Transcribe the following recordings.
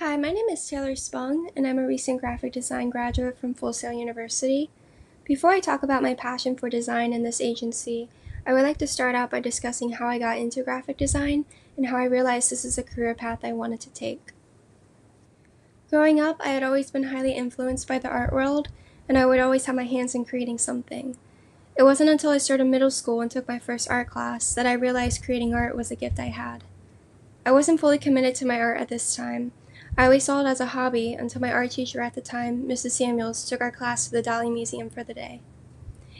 Hi, my name is Taylor Spung, and I'm a recent graphic design graduate from Full Sail University. Before I talk about my passion for design in this agency, I would like to start out by discussing how I got into graphic design and how I realized this is a career path I wanted to take. Growing up, I had always been highly influenced by the art world, and I would always have my hands in creating something. It wasn't until I started middle school and took my first art class that I realized creating art was a gift I had. I wasn't fully committed to my art at this time. I always saw it as a hobby until my art teacher at the time, Mrs. Samuels, took our class to the Dali Museum for the day.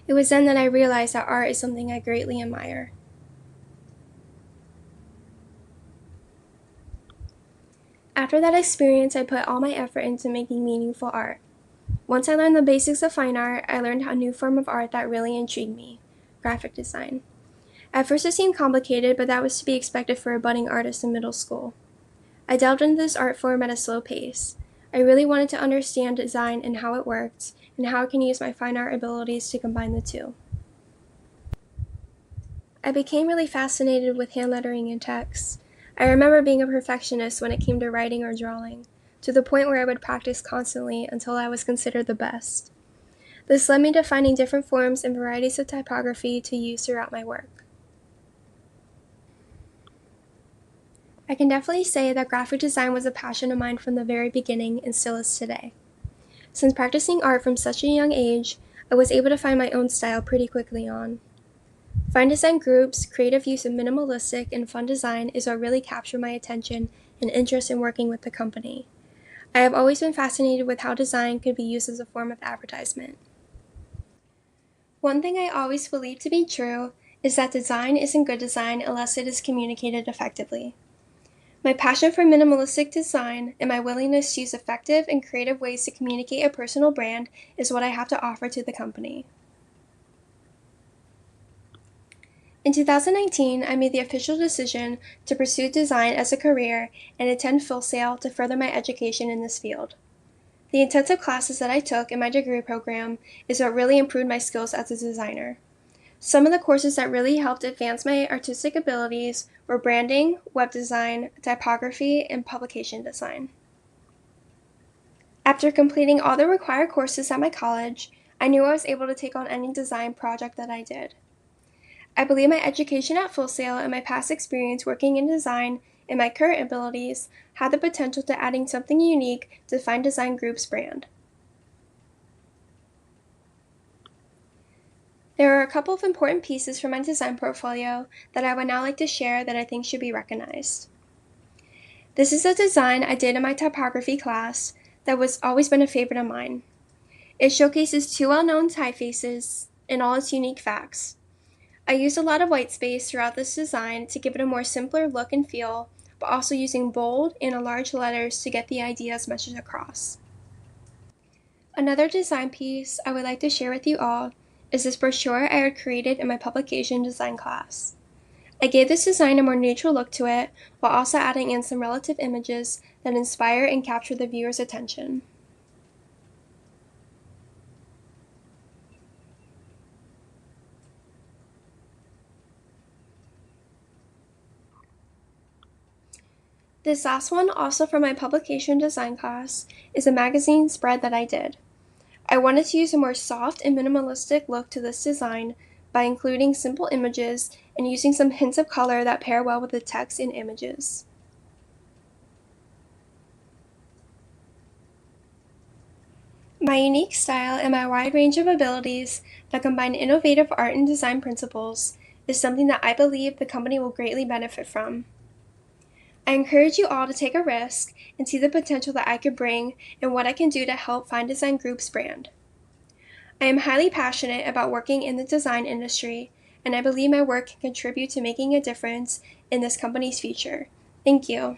It was then that I realized that art is something I greatly admire. After that experience, I put all my effort into making meaningful art. Once I learned the basics of fine art, I learned a new form of art that really intrigued me: graphic design. At first it seemed complicated, but that was to be expected for a budding artist in middle school. I delved into this art form at a slow pace. I really wanted to understand design and how it worked, and how I can use my fine art abilities to combine the two. I became really fascinated with hand lettering and text. I remember being a perfectionist when it came to writing or drawing, to the point where I would practice constantly until I was considered the best. This led me to finding different forms and varieties of typography to use throughout my work. I can definitely say that graphic design was a passion of mine from the very beginning and still is today. Since practicing art from such a young age, I was able to find my own style pretty quickly on. Fine design groups, creative use of minimalistic and fun design is what really captured my attention and interest in working with the company. I have always been fascinated with how design could be used as a form of advertisement. One thing I always believe to be true is that design isn't good design unless it is communicated effectively. My passion for minimalistic design and my willingness to use effective and creative ways to communicate a personal brand is what I have to offer to the company. In 2019, I made the official decision to pursue design as a career and attend Full Sail to further my education in this field. The intensive classes that I took in my degree program is what really improved my skills as a designer. Some of the courses that really helped advance my artistic abilities were branding, web design, typography, and publication design. After completing all the required courses at my college, I knew I was able to take on any design project that I did. I believe my education at Full Sail and my past experience working in design and my current abilities had the potential to adding something unique to Fine Design Group's brand. There are a couple of important pieces from my design portfolio that I would now like to share that I think should be recognized. This is a design I did in my typography class that was always been a favorite of mine. It showcases two well-known typefaces and all its unique facts. I used a lot of white space throughout this design to give it a more simpler look and feel, but also using bold and large letters to get the idea's message across. Another design piece I would like to share with you all is this brochure I had created in my publication design class. I gave this design a more neutral look to it, while also adding in some relative images that inspire and capture the viewer's attention. This last one, also from my publication design class, is a magazine spread that I did. I wanted to use a more soft and minimalistic look to this design by including simple images and using some hints of color that pair well with the text and images. My unique style and my wide range of abilities that combine innovative art and design principles is something that I believe the company will greatly benefit from. I encourage you all to take a risk and see the potential that I could bring and what I can do to help Fine Design Group's brand. I am highly passionate about working in the design industry, and I believe my work can contribute to making a difference in this company's future. Thank you.